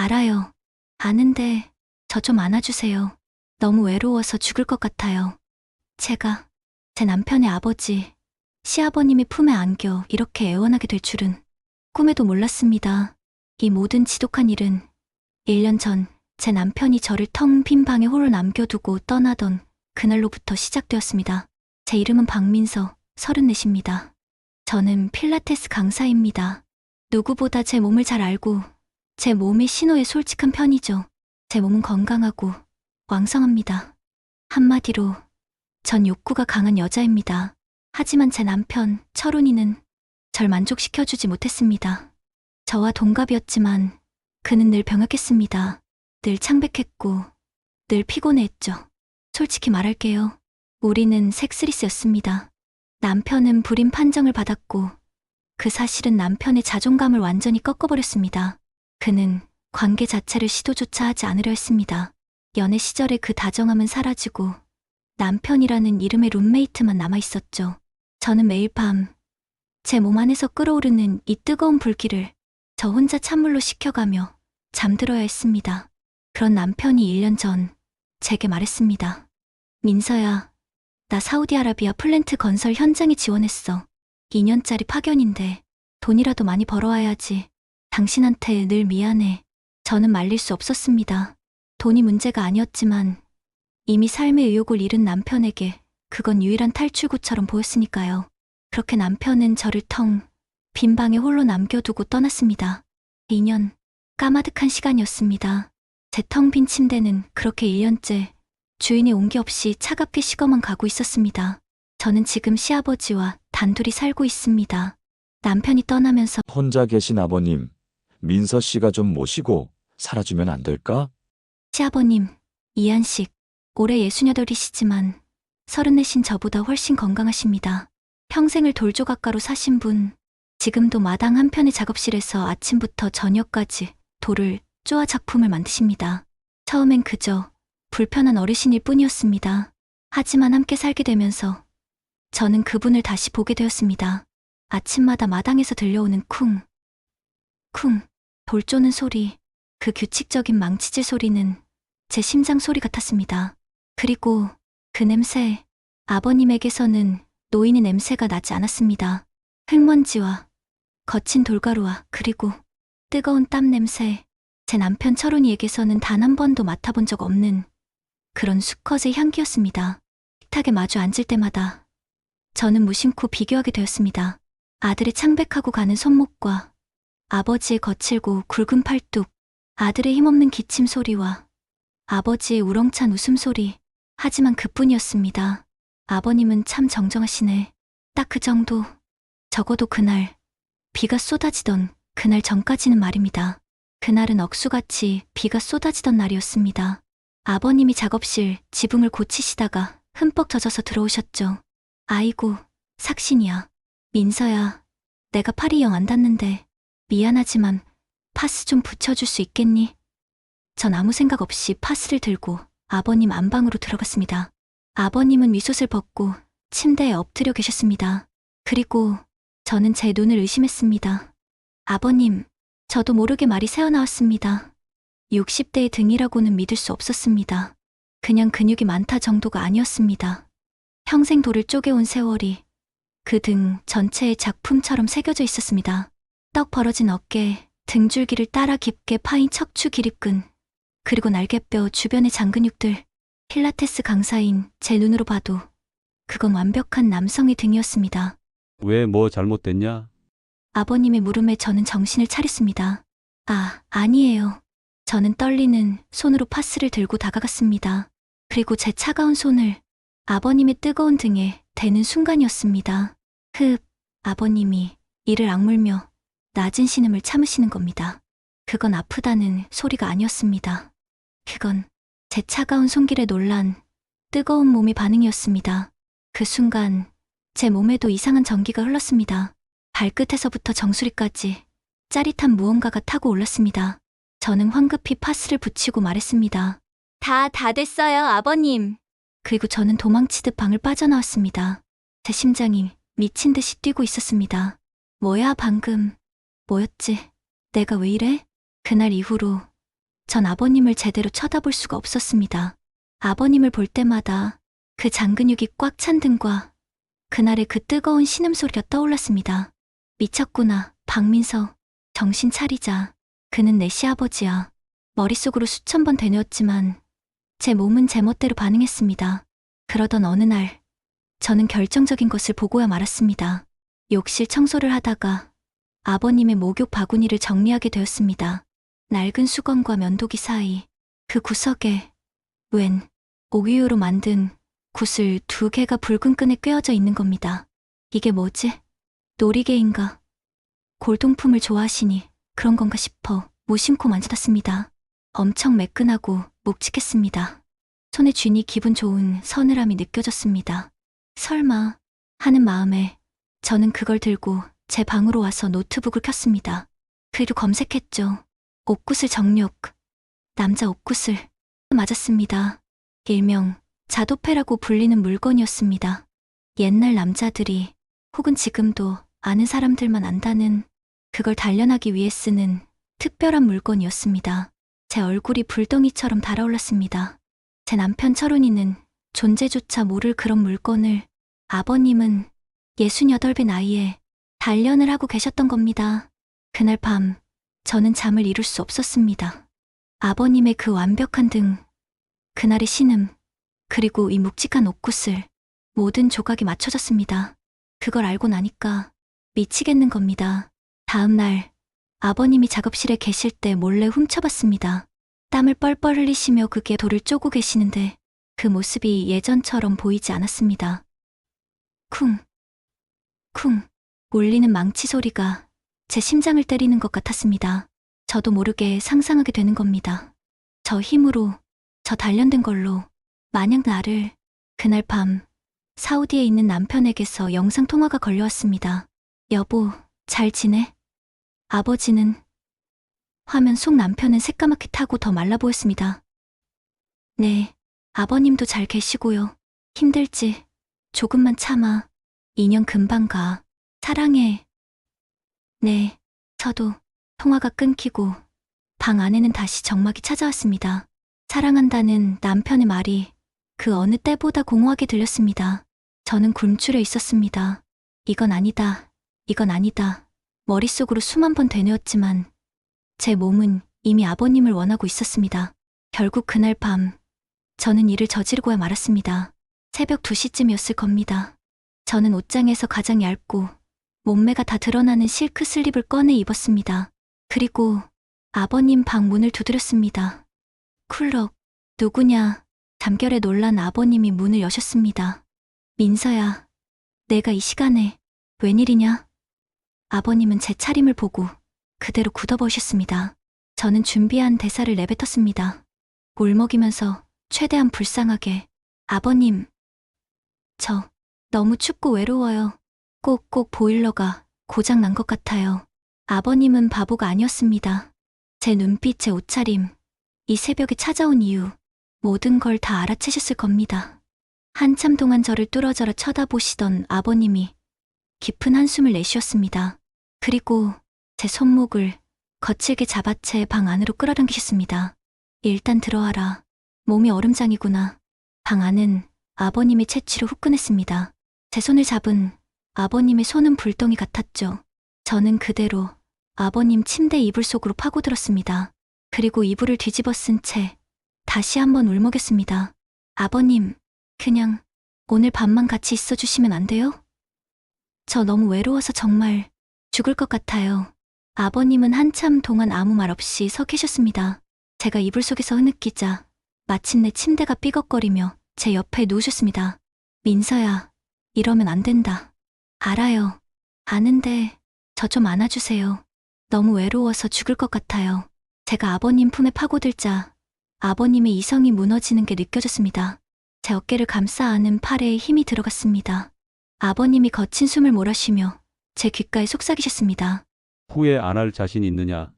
알아요. 아는데 저 좀 안아주세요. 너무 외로워서 죽을 것 같아요. 제가 제 남편의 아버지, 시아버님이 품에 안겨 이렇게 애원하게 될 줄은 꿈에도 몰랐습니다. 이 모든 지독한 일은 1년 전 제 남편이 저를 텅 빈 방에 홀로 남겨두고 떠나던 그날로부터 시작되었습니다. 제 이름은 박민서, 34입니다. 저는 필라테스 강사입니다. 누구보다 제 몸을 잘 알고 제 몸의 신호에 솔직한 편이죠. 제 몸은 건강하고 왕성합니다. 한마디로 전 욕구가 강한 여자입니다. 하지만 제 남편, 철훈이는 절 만족시켜주지 못했습니다. 저와 동갑이었지만 그는 늘 병약했습니다. 늘 창백했고 늘 피곤해했죠. 솔직히 말할게요. 우리는 섹스리스였습니다. 남편은 불임 판정을 받았고 그 사실은 남편의 자존감을 완전히 꺾어버렸습니다. 그는 관계 자체를 시도조차 하지 않으려 했습니다. 연애 시절의 그 다정함은 사라지고 남편이라는 이름의 룸메이트만 남아있었죠. 저는 매일 밤 제 몸 안에서 끓어오르는 이 뜨거운 불길을 저 혼자 찬물로 식혀가며 잠들어야 했습니다. 그런 남편이 1년 전 제게 말했습니다. 민서야, 나 사우디아라비아 플랜트 건설 현장에 지원했어. 2년짜리 파견인데 돈이라도 많이 벌어와야지. 당신한테 늘 미안해. 저는 말릴 수 없었습니다. 돈이 문제가 아니었지만 이미 삶의 의욕을 잃은 남편에게 그건 유일한 탈출구처럼 보였으니까요. 그렇게 남편은 저를 텅 빈 방에 홀로 남겨두고 떠났습니다. 2년, 까마득한 시간이었습니다. 제 텅 빈 침대는 그렇게 1년째 주인이 온 게 없이 차갑게 식어만 가고 있었습니다. 저는 지금 시아버지와 단둘이 살고 있습니다. 남편이 떠나면서 혼자 계신 아버님, 민서 씨가 좀 모시고 살아주면 안 될까? 시아버님, 이한식, 올해 68이시지만 34신 저보다 훨씬 건강하십니다. 평생을 돌조각가로 사신 분, 지금도 마당 한편의 작업실에서 아침부터 저녁까지 돌을 쪼아 작품을 만드십니다. 처음엔 그저 불편한 어르신일 뿐이었습니다. 하지만 함께 살게 되면서 저는 그분을 다시 보게 되었습니다. 아침마다 마당에서 들려오는 쿵, 쿵, 돌 쪼는 소리, 그 규칙적인 망치질 소리는 제 심장 소리 같았습니다. 그리고 그 냄새, 아버님에게서는 노인의 냄새가 나지 않았습니다. 흙먼지와 거친 돌가루와 그리고 뜨거운 땀 냄새, 제 남편 철훈이에게서는 단 한 번도 맡아본 적 없는 그런 수컷의 향기였습니다. 식탁에 마주 앉을 때마다 저는 무심코 비교하게 되었습니다. 아들의 창백하고 가는 손목과 아버지의 거칠고 굵은 팔뚝, 아들의 힘없는 기침 소리와 아버지의 우렁찬 웃음소리, 하지만 그뿐이었습니다. 아버님은 참 정정하시네. 딱 그 정도. 적어도 그날, 비가 쏟아지던 그날 전까지는 말입니다. 그날은 억수같이 비가 쏟아지던 날이었습니다. 아버님이 작업실 지붕을 고치시다가 흠뻑 젖어서 들어오셨죠. 아이고, 삭신이야. 민서야, 내가 팔이 영 안 닿는데 미안하지만 파스 좀 붙여줄 수 있겠니? 전 아무 생각 없이 파스를 들고 아버님 안방으로 들어갔습니다. 아버님은 윗옷을 벗고 침대에 엎드려 계셨습니다. 그리고 저는 제 눈을 의심했습니다. 아버님, 저도 모르게 말이 새어나왔습니다. 60대의 등이라고는 믿을 수 없었습니다. 그냥 근육이 많다 정도가 아니었습니다. 평생 돌을 쪼개온 세월이 그 등 전체에 작품처럼 새겨져 있었습니다. 떡 벌어진 어깨, 등줄기를 따라 깊게 파인 척추 기립근, 그리고 날개뼈 주변의 장근육들, 필라테스 강사인 제 눈으로 봐도 그건 완벽한 남성의 등이었습니다. 왜 뭐 잘못됐냐? 아버님의 물음에 저는 정신을 차렸습니다. 아니에요. 저는 떨리는 손으로 파스를 들고 다가갔습니다. 그리고 제 차가운 손을 아버님의 뜨거운 등에 대는 순간이었습니다. 아버님이 이를 악물며 낮은 신음을 참으시는 겁니다. 그건 아프다는 소리가 아니었습니다. 그건 제 차가운 손길에 놀란 뜨거운 몸의 반응이었습니다. 그 순간 제 몸에도 이상한 전기가 흘렀습니다. 발끝에서부터 정수리까지 짜릿한 무언가가 타고 올랐습니다. 저는 황급히 파스를 붙이고 말했습니다. 다 됐어요, 아버님. 그리고 저는 도망치듯 방을 빠져나왔습니다. 제 심장이 미친 듯이 뛰고 있었습니다. 뭐야, 방금. 뭐였지? 내가 왜 이래? 그날 이후로 전 아버님을 제대로 쳐다볼 수가 없었습니다. 아버님을 볼 때마다 그 장근육이 꽉 찬 등과 그날의 그 뜨거운 신음소리가 떠올랐습니다. 미쳤구나, 박민서. 정신 차리자. 그는 내 시아버지야. 머릿속으로 수천 번 되뇌었지만 제 몸은 제 멋대로 반응했습니다. 그러던 어느 날 저는 결정적인 것을 보고야 말았습니다. 욕실 청소를 하다가 아버님의 목욕 바구니를 정리하게 되었습니다. 낡은 수건과 면도기 사이 그 구석에 웬 옥유유로 만든 구슬 2개가 붉은 끈에 꿰어져 있는 겁니다. 이게 뭐지? 놀이개인가? 골동품을 좋아하시니 그런 건가 싶어 무심코 만져봤습니다. 엄청 매끈하고 묵직했습니다. 손에 쥐니 기분 좋은 서늘함이 느껴졌습니다. 설마 하는 마음에 저는 그걸 들고 제 방으로 와서 노트북을 켰습니다. 그리고 검색했죠. 옥구슬 정육. 남자 옥구슬. 맞았습니다. 일명 자도패라고 불리는 물건이었습니다. 옛날 남자들이 혹은 지금도 아는 사람들만 안다는 그걸 단련하기 위해 쓰는 특별한 물건이었습니다. 제 얼굴이 불덩이처럼 달아올랐습니다. 제 남편 철훈이는 존재조차 모를 그런 물건을 아버님은 68배 나이에 단련을 하고 계셨던 겁니다. 그날 밤 저는 잠을 이룰 수 없었습니다. 아버님의 그 완벽한 등, 그날의 신음, 그리고 이 묵직한 옥구슬, 모든 조각이 맞춰졌습니다. 그걸 알고 나니까 미치겠는 겁니다. 다음 날 아버님이 작업실에 계실 때 몰래 훔쳐봤습니다. 땀을 뻘뻘 흘리시며 그게 돌을 쪼고 계시는데 그 모습이 예전처럼 보이지 않았습니다. 쿵, 쿵, 울리는 망치 소리가 제 심장을 때리는 것 같았습니다. 저도 모르게 상상하게 되는 겁니다. 저 힘으로, 저 단련된 걸로 만약 나를 그날 밤 사우디에 있는 남편에게서 영상통화가 걸려왔습니다. 여보, 잘 지내? 아버지는 화면 속 남편은 새까맣게 타고 더 말라 보였습니다. 네, 아버님도 잘 계시고요. 힘들지? 조금만 참아. 2년 금방 가. 사랑해. 네, 저도. 통화가 끊기고 방 안에는 다시 정막이 찾아왔습니다. 사랑한다는 남편의 말이 그 어느 때보다 공허하게 들렸습니다. 저는 굶주려 있었습니다. 이건 아니다. 이건 아니다. 머릿속으로 수만 번 되뇌었지만 제 몸은 이미 아버님을 원하고 있었습니다. 결국 그날 밤 저는 이를 저지르고야 말았습니다. 새벽 2시쯤이었을 겁니다. 저는 옷장에서 가장 얇고 몸매가 다 드러나는 실크 슬립을 꺼내 입었습니다. 그리고 아버님 방 문을 두드렸습니다. 쿨럭. 누구냐? 잠결에 놀란 아버님이 문을 여셨습니다. 민서야, 내가 이 시간에 웬일이냐? 아버님은 제 차림을 보고 그대로 굳어버리셨습니다. 저는 준비한 대사를 내뱉었습니다. 울먹이면서 최대한 불쌍하게. 아버님, 저 너무 춥고 외로워요. 꼭꼭 보일러가 고장 난 것 같아요. 아버님은 바보가 아니었습니다. 제 눈빛, 제 옷차림, 이 새벽에 찾아온 이유, 모든 걸 다 알아채셨을 겁니다. 한참 동안 저를 뚫어져라 쳐다보시던 아버님이 깊은 한숨을 내쉬었습니다. 그리고 제 손목을 거칠게 잡아채 방 안으로 끌어당기셨습니다. 일단 들어와라. 몸이 얼음장이구나. 방 안은 아버님의 채취로 후끈했습니다. 제 손을 잡은 아버님의 손은 불덩이 같았죠. 저는 그대로 아버님 침대 이불 속으로 파고들었습니다. 그리고 이불을 뒤집어 쓴 채 다시 한번 울먹였습니다. 아버님, 그냥 오늘 밤만 같이 있어주시면 안 돼요? 저 너무 외로워서 정말 죽을 것 같아요. 아버님은 한참 동안 아무 말 없이 서 계셨습니다. 제가 이불 속에서 흐느끼자 마침내 침대가 삐걱거리며 제 옆에 누우셨습니다. 민서야, 이러면 안 된다. 알아요. 아는데 저 좀 안아주세요. 너무 외로워서 죽을 것 같아요. 제가 아버님 품에 파고들자 아버님의 이성이 무너지는 게 느껴졌습니다. 제 어깨를 감싸 안은 팔에 힘이 들어갔습니다. 아버님이 거친 숨을 몰아쉬며 제 귓가에 속삭이셨습니다. 후회 안 할 자신 있느냐?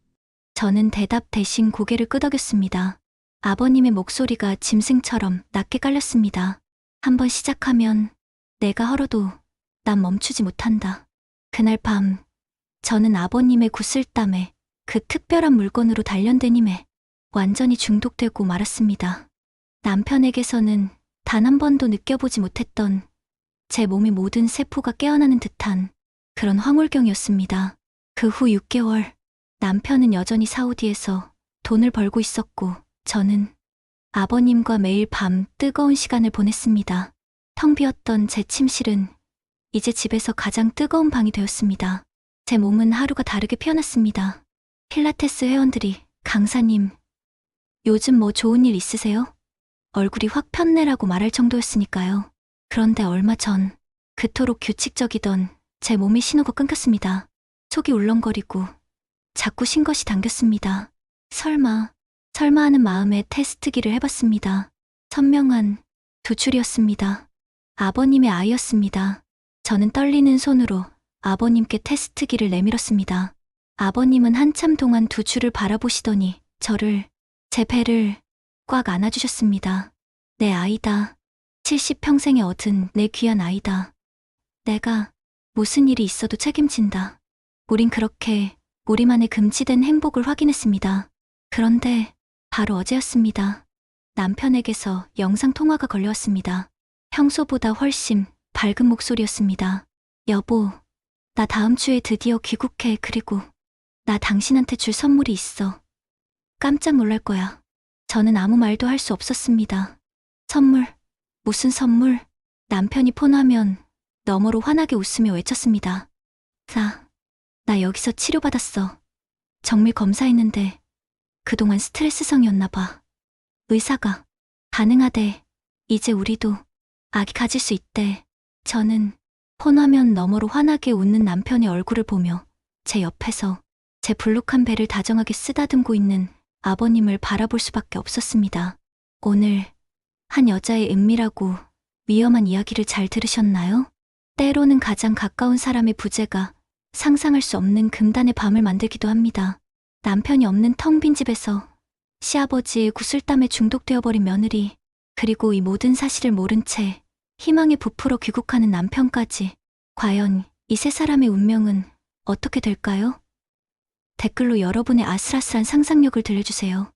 저는 대답 대신 고개를 끄덕였습니다. 아버님의 목소리가 짐승처럼 낮게 깔렸습니다. 한번 시작하면 내가 헐어도 난 멈추지 못한다. 그날 밤 저는 아버님의 구슬땀에 그 특별한 물건으로 단련된 힘에 완전히 중독되고 말았습니다. 남편에게서는 단 한 번도 느껴보지 못했던 제 몸의 모든 세포가 깨어나는 듯한 그런 황홀경이었습니다. 그 후 6개월, 남편은 여전히 사우디에서 돈을 벌고 있었고, 저는 아버님과 매일 밤 뜨거운 시간을 보냈습니다. 텅 비었던 제 침실은 이제 집에서 가장 뜨거운 방이 되었습니다. 제 몸은 하루가 다르게 피어났습니다. 필라테스 회원들이, 강사님, 요즘 뭐 좋은 일 있으세요? 얼굴이 확 폈네라고 말할 정도였으니까요. 그런데 얼마 전, 그토록 규칙적이던 제 몸의 신호가 끊겼습니다. 속이 울렁거리고 자꾸 신것이 당겼습니다. 설마 하는 마음에 테스트기를 해봤습니다. 선명한 두 줄이었습니다. 아버님의 아이였습니다. 저는 떨리는 손으로 아버님께 테스트기를 내밀었습니다. 아버님은 한참 동안 두 줄을 바라보시더니 제 배를 꽉 안아주셨습니다. 내 아이다. 70평생에 얻은 내 귀한 아이다. 내가 무슨 일이 있어도 책임진다. 우린 그렇게 우리만의 금지된 행복을 확인했습니다. 그런데 바로 어제였습니다. 남편에게서 영상통화가 걸려왔습니다. 평소보다 훨씬 밝은 목소리였습니다. 여보, 나 다음 주에 드디어 귀국해. 그리고 나 당신한테 줄 선물이 있어. 깜짝 놀랄 거야. 저는 아무 말도 할 수 없었습니다. 선물? 무슨 선물? 남편이 폰화면 너머로 환하게 웃으며 외쳤습니다. 나 여기서 치료받았어. 정밀 검사했는데 그동안 스트레스성이었나 봐. 의사가 가능하대. 이제 우리도 아기 가질 수 있대. 저는 폰화면 너머로 환하게 웃는 남편의 얼굴을 보며 제 옆에서 제 불룩한 배를 다정하게 쓰다듬고 있는 아버님을 바라볼 수밖에 없었습니다. 오늘 한 여자의 은밀하고 위험한 이야기를 잘 들으셨나요? 때로는 가장 가까운 사람의 부재가 상상할 수 없는 금단의 밤을 만들기도 합니다. 남편이 없는 텅 빈 집에서 시아버지의 구슬땀에 중독되어버린 며느리, 그리고 이 모든 사실을 모른 채 희망에 부풀어 귀국하는 남편까지. 과연 이 세 사람의 운명은 어떻게 될까요? 댓글로 여러분의 아슬아슬한 상상력을 들려주세요.